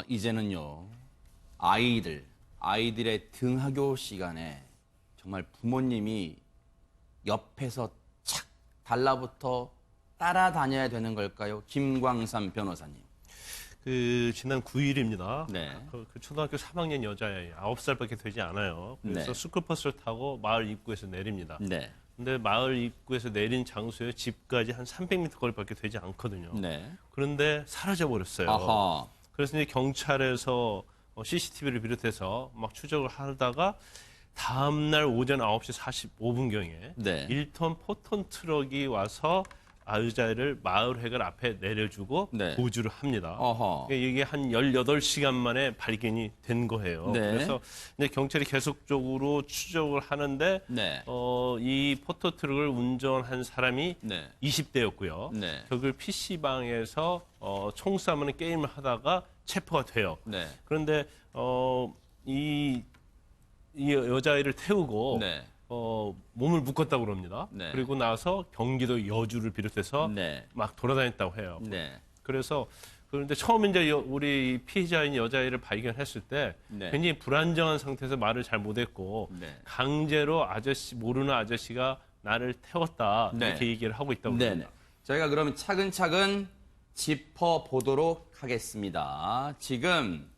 이제는요, 아이들의 등하교 시간에 정말 부모님이 옆에서 착 달라붙어 따라다녀야 되는 걸까요? 김광삼 변호사님. 지난 9일입니다. 네. 그 초등학교 3학년 여자아이 9살밖에 되지 않아요. 그래서 네. 스쿨버스를 타고 마을 입구에서 내립니다. 네. 근데 마을 입구에서 내린 장소에 집까지 한 300m 거리밖에 되지 않거든요. 네. 그런데 사라져 버렸어요. 아하. 그래서 이제 경찰에서 CCTV를 비롯해서 막 추적을 하다가 다음 날 오전 9시 45분경에 네. 1톤 포톤 트럭이 와서 여자애를 마을 회관 앞에 내려주고 네. 보조를 합니다. 어허. 이게 한 18시간 만에 발견이 된 거예요. 네. 그래서 이제 경찰이 계속적으로 추적을 하는데 네. 이 포토 트럭을 운전한 사람이 네. 20대였고요. 네. 결국 PC방에서 총 쏴먹는 게임을 하다가 체포가 돼요. 네. 그런데 이 여자아이를 태우고 네. 몸을 묶었다고 그럽니다. 네. 그리고 나서 경기도 여주를 비롯해서 네. 막 돌아다녔다고 해요. 네. 그런데 처음 이제 우리 피해자인 여자아이를 발견했을 때 네. 굉장히 불안정한 상태에서 말을 잘 못했고 네. 강제로 모르는 아저씨가 나를 태웠다 네. 이렇게 얘기를 하고 있다고 네네. 합니다. 저희가 그러면 차근차근 짚어보도록 하겠습니다. 지금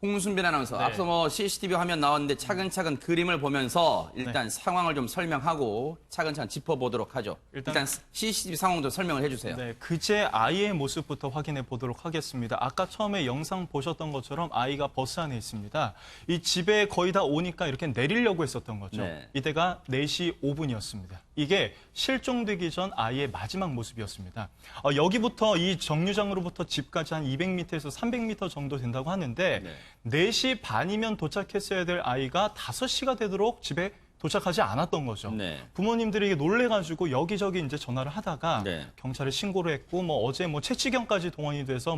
홍순빈 아나운서, 네. 앞서 CCTV 화면 나왔는데 차근차근 그림을 보면서 일단 상황을 좀 설명하고 차근차근 짚어보도록 하죠. 일단 CCTV 상황 좀 설명을 해주세요. 네, 그제 아이의 모습부터 확인해 보도록 하겠습니다. 아까 처음에 영상 보셨던 것처럼 아이가 버스 안에 있습니다. 이 집에 거의 다 오니까 이렇게 내리려고 했었던 거죠. 네. 이때가 4시 5분이었습니다. 이게 실종되기 전 아이의 마지막 모습이었습니다. 여기부터 이 정류장으로부터 집까지 한 200m에서 300m 정도 된다고 하는데 네. 4시 반이면 도착했어야 될 아이가 5시가 되도록 집에 도착하지 않았던 거죠. 네. 부모님들이 놀래가지고 여기저기 이제 전화를 하다가 네. 경찰에 신고를 했고 어제 채취경까지 동원이 돼서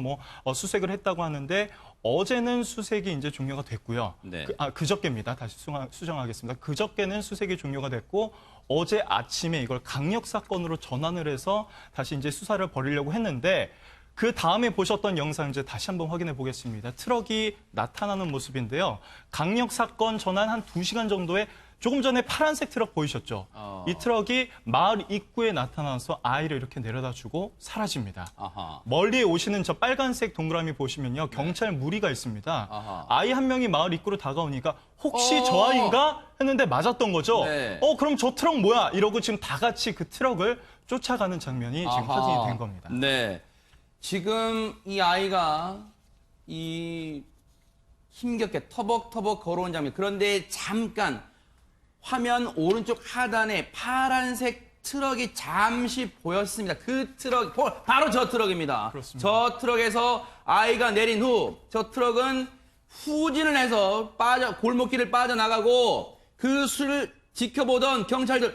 수색을 했다고 하는데 어제는 수색이 이제 종료가 됐고요. 네. 그저께입니다. 다시 수정하겠습니다. 그저께는 수색이 종료가 됐고 어제 아침에 이걸 강력 사건으로 전환을 해서 다시 이제 수사를 벌이려고 했는데 그 다음에 보셨던 영상 이제 다시 한번 확인해 보겠습니다. 트럭이 나타나는 모습인데요. 강력 사건 전환 한 2시간 정도에 조금 전에 파란색 트럭 보이셨죠? 이 트럭이 마을 입구에 나타나서 아이를 이렇게 내려다 주고 사라집니다. 아하. 멀리에 오시는 저 빨간색 동그라미 보시면요. 경찰 무리가 있습니다. 아하. 아이 한 명이 마을 입구로 다가오니까 혹시 저 아이인가 했는데 맞았던 거죠. 네. 그럼 저 트럭 뭐야? 이러고 지금 다 같이 그 트럭을 쫓아가는 장면이 지금 아하. 확인이 된 겁니다. 네. 지금 이 아이가 힘겹게 터벅터벅 걸어온 장면. 그런데 잠깐 화면 오른쪽 하단에 파란색 트럭이 잠시 보였습니다. 그 트럭, 바로 저 트럭입니다. 그렇습니다. 저 트럭에서 아이가 내린 후, 저 트럭은 후진을 해서 골목길을 빠져나가고 그 수를 지켜보던 경찰들,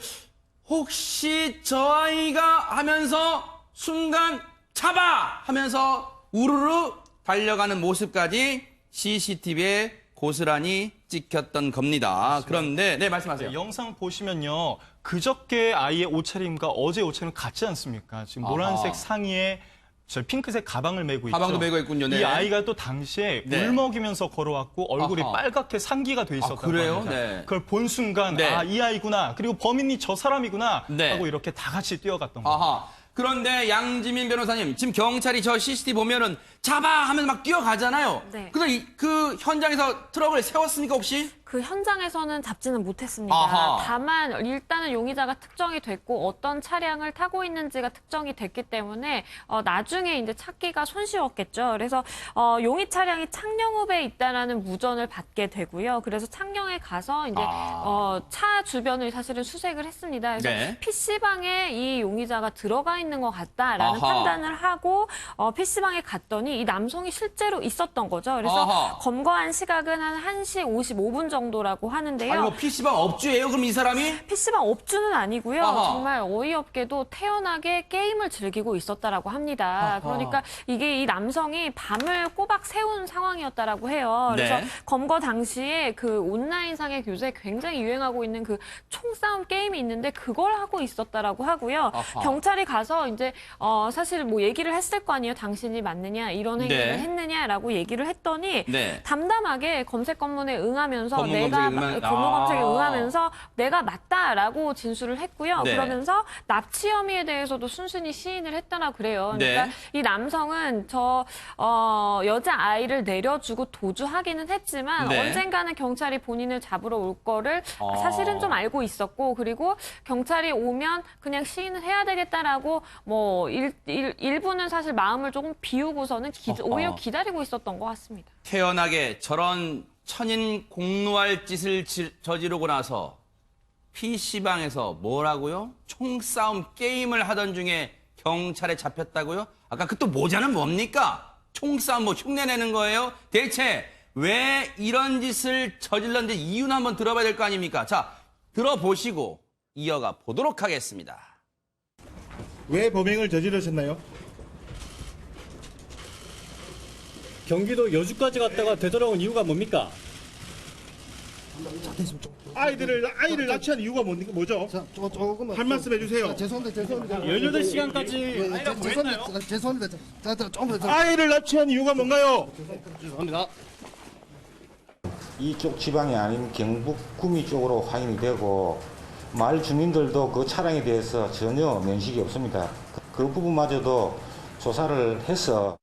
혹시 저 아이가 하면서 순간 잡아! 하면서 우르르 달려가는 모습까지 CCTV에 고스란히 찍혔던 겁니다. 맞습니다. 그런데 네 말씀하세요. 네, 영상 보시면요. 그저께 아이의 옷차림과 어제 옷차림 같지 않습니까? 지금 노란색 아하. 상의에 저 핑크색 가방을 메고 있죠. 가방도 메고 있군요. 네. 이 아이가 또 당시에 네. 울먹이면서 걸어왔고 얼굴이 아하. 빨갛게 상기가 돼 있었다고 그래요? 합니다. 네. 그걸 본 순간 네. 이 아이구나. 그리고 범인이 저 사람이구나 네. 하고 이렇게 다 같이 뛰어갔던 거예요. 아하. 그런데 양지민 변호사님, 지금 경찰이 저 CCTV 보면은 잡아! 하면서 막 뛰어가잖아요. 네. 근데 그 현장에서 트럭을 세웠습니까, 혹시? 그 현장에서는 잡지는 못했습니다. 아하. 다만 일단은 용의자가 특정이 됐고 어떤 차량을 타고 있는지가 특정이 됐기 때문에 나중에 이제 찾기가 손쉬웠겠죠. 그래서 용의 차량이 창녕읍에 있다라는 무전을 받게 되고요. 그래서 창녕에 가서 이제 차 주변을 사실은 수색을 했습니다. 그래서 네. PC방에 이 용의자가 들어가 있는 것 같다라는 아하. 판단을 하고 PC방에 갔더니 이 남성이 실제로 있었던 거죠. 그래서 아하. 검거한 시각은 한 1시 55분 정도 정도라고 하는데요. 아니 뭐 PC방 업주예요? 그럼 이 사람이? PC방 업주는 아니고요. 아하. 정말 어이없게도 태연하게 게임을 즐기고 있었다라고 합니다. 아하. 그러니까 이게 이 남성이 밤을 꼬박 새운 상황이었다라고 해요. 그래서 네. 검거 당시에 그 온라인상의 교재에 굉장히 유행하고 있는 그 총싸움 게임이 있는데 그걸 하고 있었다라고 하고요. 아하. 경찰이 가서 이제 사실 뭐 얘기를 했을 거 아니에요. 당신이 맞느냐 이런 행위를 네. 했느냐라고 얘기를 했더니 네. 담담하게 검색 검문에 응하면서 검문 내가 검색에 응한- 검문 검색에 아. 응하면서 내가 맞다라고 진술을 했고요. 네. 그러면서 납치 혐의에 대해서도 순순히 시인을 했다나 그래요. 네. 그러니까 이 남성은 여자 아이를 내려주고 도주하기는 했지만 네. 언젠가는 경찰이 본인을 잡으러 올 거를 아. 사실은 좀 알고 있었고 그리고 경찰이 오면 그냥 시인을 해야 되겠다라고 뭐 일부는 사실 마음을 조금 비우고서는 오히려 기다리고 있었던 것 같습니다. 태연하게 저런 천인 공노할 짓을 저지르고 나서 PC방에서 뭐라고요? 총싸움 게임을 하던 중에 경찰에 잡혔다고요? 아까 그 또 모자는 뭡니까? 총싸움 뭐 흉내내는 거예요? 대체 왜 이런 짓을 저질렀는지 이유는 한번 들어봐야 될 거 아닙니까? 자, 들어보시고 이어가 보도록 하겠습니다. 왜 범행을 저지르셨나요? 경기도 여주까지 갔다가 되돌아온 이유가 뭡니까? 아이를 납치한 이유가 뭐죠? 조금만 한 말씀 해주세요. 죄송합니다. 18시간까지 죄송합니다. 조금 더 아이를 납치한 이유가 뭔가요? 죄송합니다. 이쪽 지방이 아닌 경북 구미 쪽으로 확인이 되고 마을 주민들도 그 차량에 대해서 전혀 면식이 없습니다. 그 부분마저도 조사를 해서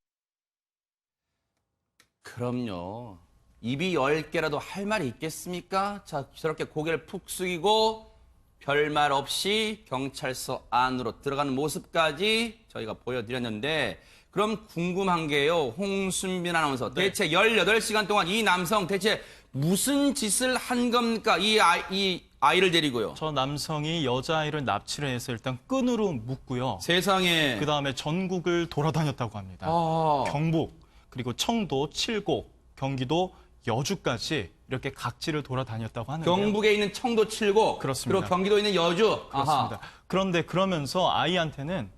그럼요. 입이 10개라도 할 말이 있겠습니까? 자, 저렇게 고개를 푹 숙이고 별말 없이 경찰서 안으로 들어가는 모습까지 저희가 보여드렸는데 그럼 궁금한 게요. 홍순빈 아나운서. 대체 18시간 동안 이 남성 대체 무슨 짓을 한 겁니까? 이 아이를 데리고요. 저 남성이 여자아이를 납치를 해서 일단 끈으로 묶고요. 세상에. 그다음에 전국을 돌아다녔다고 합니다. 아. 경북, 그리고 청도, 칠곡, 경기도, 여주까지 이렇게 각지를 돌아다녔다고 하는데요. 경북에 있는 청도 칠곡. 그렇습니다. 그리고 경기도에 있는 여주. 그렇습니다. 아하. 그런데 그러면서 아이한테는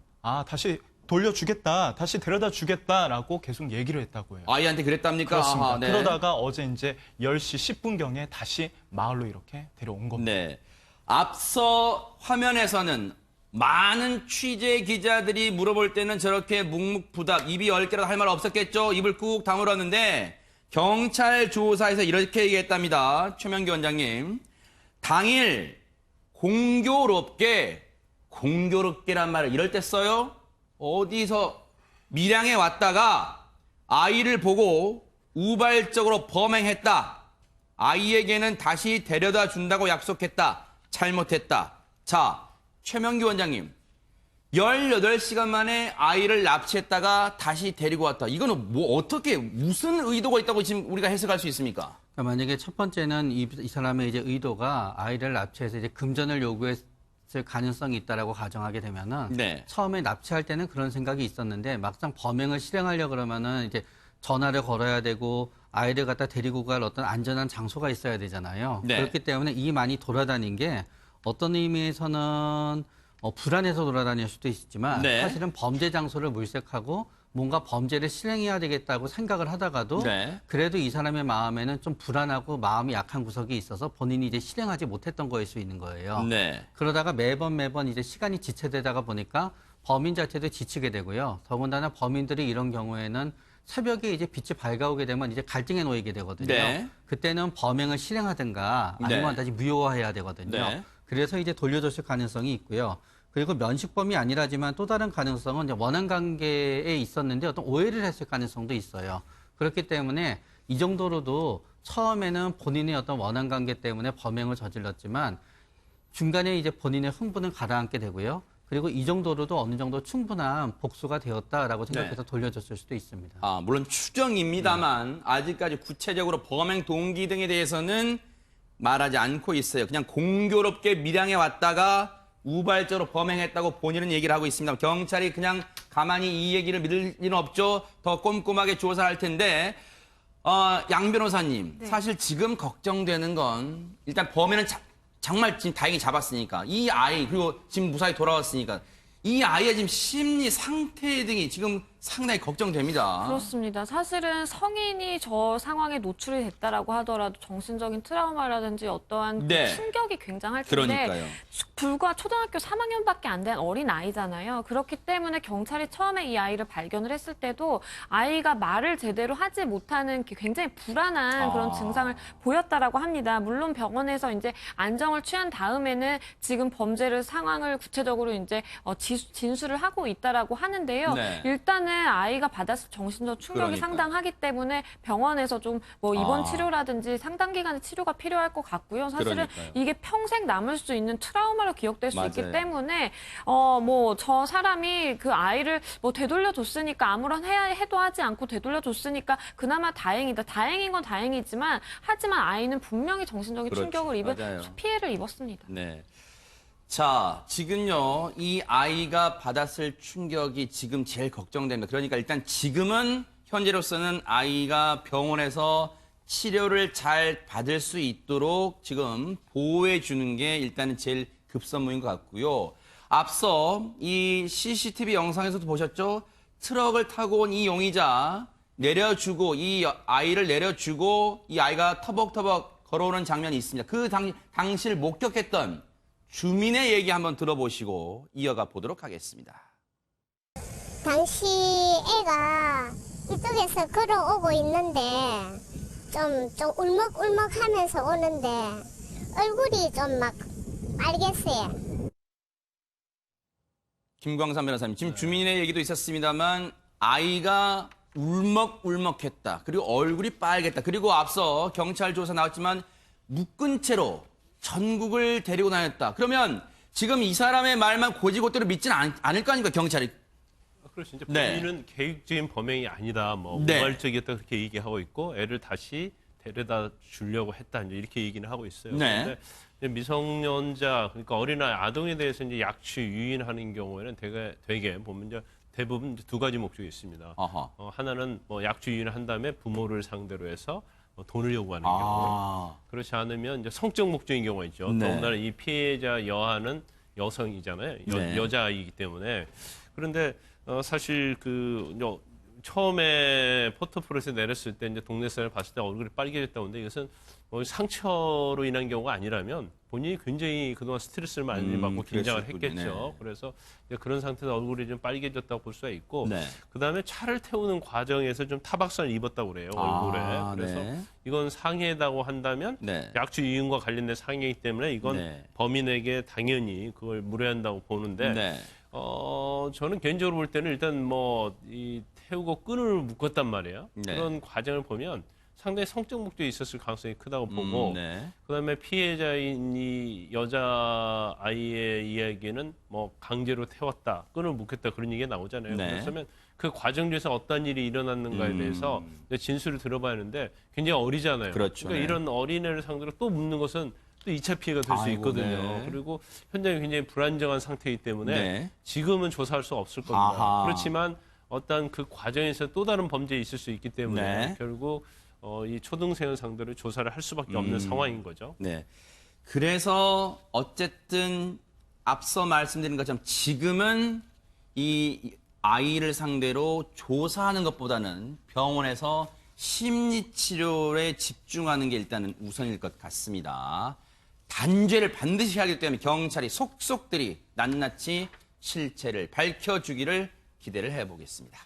다시 돌려주겠다, 다시 데려다 주겠다라고 계속 얘기를 했다고 해요. 아이한테 그랬답니까? 그렇습니다. 아하, 네. 그러다가 어제 이제 10시 10분경에 다시 마을로 이렇게 데려온 겁니다. 네. 앞서 화면에서는 많은 취재 기자들이 물어볼 때는 저렇게 묵묵부답, 입이 10개라도 할 말 없었겠죠? 입을 꾹 다물었는데 경찰 조사에서 이렇게 얘기했답니다. 최명기 원장님. 당일 공교롭게란 말을 이럴 때 써요? 어디서 밀양에 왔다가 아이를 보고 우발적으로 범행했다. 아이에게는 다시 데려다 준다고 약속했다. 잘못했다. 자, 최명기 원장님. 18시간 만에 아이를 납치했다가 다시 데리고 왔다. 이거는 뭐 어떻게 무슨 의도가 있다고 지금 우리가 해석할 수 있습니까? 그러니까 만약에 첫 번째는 이 사람의 이제 의도가 아이를 납치해서 이제 금전을 요구했을 가능성이 있다라고 가정하게 되면은 네. 처음에 납치할 때는 그런 생각이 있었는데 막상 범행을 실행하려 그러면은 이제 전화를 걸어야 되고 아이를 갖다 데리고 갈 어떤 안전한 장소가 있어야 되잖아요. 네. 그렇기 때문에 이 많이 돌아다닌 게 어떤 의미에서는 불안해서 돌아다닐 수도 있지만 네. 사실은 범죄 장소를 물색하고 뭔가 범죄를 실행해야 되겠다고 생각을 하다가도 네. 그래도 이 사람의 마음에는 좀 불안하고 마음이 약한 구석이 있어서 본인이 이제 실행하지 못했던 거일 수 있는 거예요. 네. 그러다가 매번 이제 시간이 지체되다가 보니까 범인 자체도 지치게 되고요. 더군다나 범인들이 이런 경우에는 새벽에 이제 빛이 밝아오게 되면 이제 갈등에 놓이게 되거든요. 네. 그때는 범행을 실행하든가 아니면 네. 다시 무효화해야 되거든요. 네. 그래서 이제 돌려줬을 가능성이 있고요. 그리고 면식범이 아니라지만 또 다른 가능성은 이제 원한 관계에 있었는데 어떤 오해를 했을 가능성도 있어요. 그렇기 때문에 이 정도로도 처음에는 본인의 어떤 원한 관계 때문에 범행을 저질렀지만 중간에 이제 본인의 흥분을 가라앉게 되고요. 그리고 이 정도로도 어느 정도 충분한 복수가 되었다라고 생각해서 돌려줬을 수도 있습니다. 아, 물론 추정입니다만 아직까지 구체적으로 범행 동기 등에 대해서는 말하지 않고 있어요. 그냥 공교롭게 밀양에 왔다가 우발적으로 범행했다고 본인은 얘기를 하고 있습니다. 경찰이 그냥 가만히 이 얘기를 믿을 리는 없죠. 더 꼼꼼하게 조사할 텐데 양 변호사님, 네. 사실 지금 걱정되는 건 일단 범인은 정말 지금 다행히 잡았으니까 이 아이 그리고 지금 무사히 돌아왔으니까 이 아이의 지금 심리 상태 등이 지금 상당히 걱정됩니다. 그렇습니다. 사실은 성인이 저 상황에 노출이 됐다라고 하더라도 정신적인 트라우마라든지 어떠한 네. 충격이 굉장할 텐데 그러니까요. 불과 초등학교 3학년밖에 안 된 어린 아이잖아요. 그렇기 때문에 경찰이 처음에 이 아이를 발견을 했을 때도 아이가 말을 제대로 하지 못하는 굉장히 불안한 그런 증상을 보였다라고 합니다. 물론 병원에서 이제 안정을 취한 다음에는 지금 범죄를 상황을 구체적으로 이제 진술을 하고 있다라고 하는데요. 네. 일단은 아이가 받았을 정신적 충격이 그러니까요. 상당하기 때문에 병원에서 좀 뭐 입원 치료라든지 상당 기간의 치료가 필요할 것 같고요. 사실은 그러니까요. 이게 평생 남을 수 있는 트라우마로 기억될 수 맞아요. 있기 때문에 뭐 저 사람이 그 아이를 뭐 되돌려 줬으니까 아무런 해도 하지 않고 되돌려 줬으니까 그나마 다행이다. 다행인 건 다행이지만 하지만 아이는 분명히 정신적인 그렇죠. 충격을 맞아요. 피해를 입었습니다. 네. 자, 지금요, 이 아이가 받았을 충격이 지금 제일 걱정됩니다. 그러니까 일단 지금은 현재로서는 아이가 병원에서 치료를 잘 받을 수 있도록 지금 보호해 주는 게 일단은 제일 급선무인 것 같고요. 앞서 이 CCTV 영상에서도 보셨죠? 트럭을 타고 온 이 용의자 내려주고 이 아이를 내려주고 이 아이가 터벅터벅 걸어오는 장면이 있습니다. 그 당시를 목격했던 주민의 얘기 한번 들어보시고 이어가 보도록 하겠습니다. 당시 애가 이쪽에서 걸어오고 있는데 좀 울먹울먹 하면서 오는데 얼굴이 좀 막 빨갰어요. 김광삼 변호사님, 지금 주민의 얘기도 있었습니다만 아이가 울먹울먹했다. 그리고 얼굴이 빨갰다. 그리고 앞서 경찰 조사 나왔지만 묶은 채로 전국을 데리고 다녔다. 그러면 지금 이 사람의 말만 고지고대로 믿지는 않을 거 아닙니까, 경찰이? 그렇죠. 이제 네. 본인은 계획적인 범행이 아니다. 뭐 네. 우발적이었다 그렇게 얘기하고 있고 애를 다시 데려다 주려고 했다. 이제 이렇게 얘기는 하고 있어요. 네. 그런데 이제 미성년자 그러니까 어린아이 아동에 대해서 이제 약취 유인하는 경우에는 되게 보면 이제 대부분 이제 두 가지 목적이 있습니다. 아하. 하나는 뭐 약취 유인을 한 다음에 부모를 상대로 해서 돈을 요구하는 경우. 그렇지 않으면 이제 성적 목적인 경우가 있죠. 네. 더군다나 이 피해자 여아는 여성이잖아요. 네. 여자이기 때문에. 그런데 사실 처음에 포토프로에서 내렸을 때 이제 동네 사람을 봤을 때 얼굴이 빨개졌다고 하는데 이것은 뭐 상처로 인한 경우가 아니라면 본인이 굉장히 그동안 스트레스를 많이 받고 긴장을 그랬었군요. 했겠죠. 네. 그래서 이제 그런 상태에서 얼굴이 좀 빨개졌다고 볼 수가 있고 네. 그다음에 차를 태우는 과정에서 좀 타박상을 입었다고 그래요. 얼굴에. 그래서 네. 이건 상해라고 한다면 네. 약취 유인과 관련된 상해이기 때문에 이건 네. 범인에게 당연히 그걸 물어야 한다고 보는데 네. 저는 개인적으로 볼 때는 일단 이 태우고 끈을 묶었단 말이에요. 네. 그런 과정을 보면 상당히 성적 목적이 있었을 가능성이 크다고 보고 네. 그다음에 피해자인 이 여자 아이의 이야기는 뭐 강제로 태웠다, 끈을 묶였다 그런 얘기가 나오잖아요. 네. 그렇다면 그 과정 중에서 어떤 일이 일어났는가에 대해서 진술을 들어봐야 하는데 굉장히 어리잖아요. 그렇죠. 그러니까 네. 이런 어린애를 상대로 또 묻는 것은 또 2차 피해가 될 수 아이고, 있거든요. 네. 그리고 현장이 굉장히 불안정한 상태이기 때문에 네. 지금은 조사할 수 없을 겁니다. 아하. 그렇지만 어떤 그 과정에서 또 다른 범죄가 있을 수 있기 때문에 네. 결국 이 초등생을 상대로 조사를 할 수밖에 없는 상황인 거죠. 네. 그래서 어쨌든 앞서 말씀드린 것처럼 지금은 이 아이를 상대로 조사하는 것보다는 병원에서 심리치료에 집중하는 게 일단은 우선일 것 같습니다. 단죄를 반드시 하기 때문에 경찰이 속속들이 낱낱이 실체를 밝혀주기를 기대를 해보겠습니다.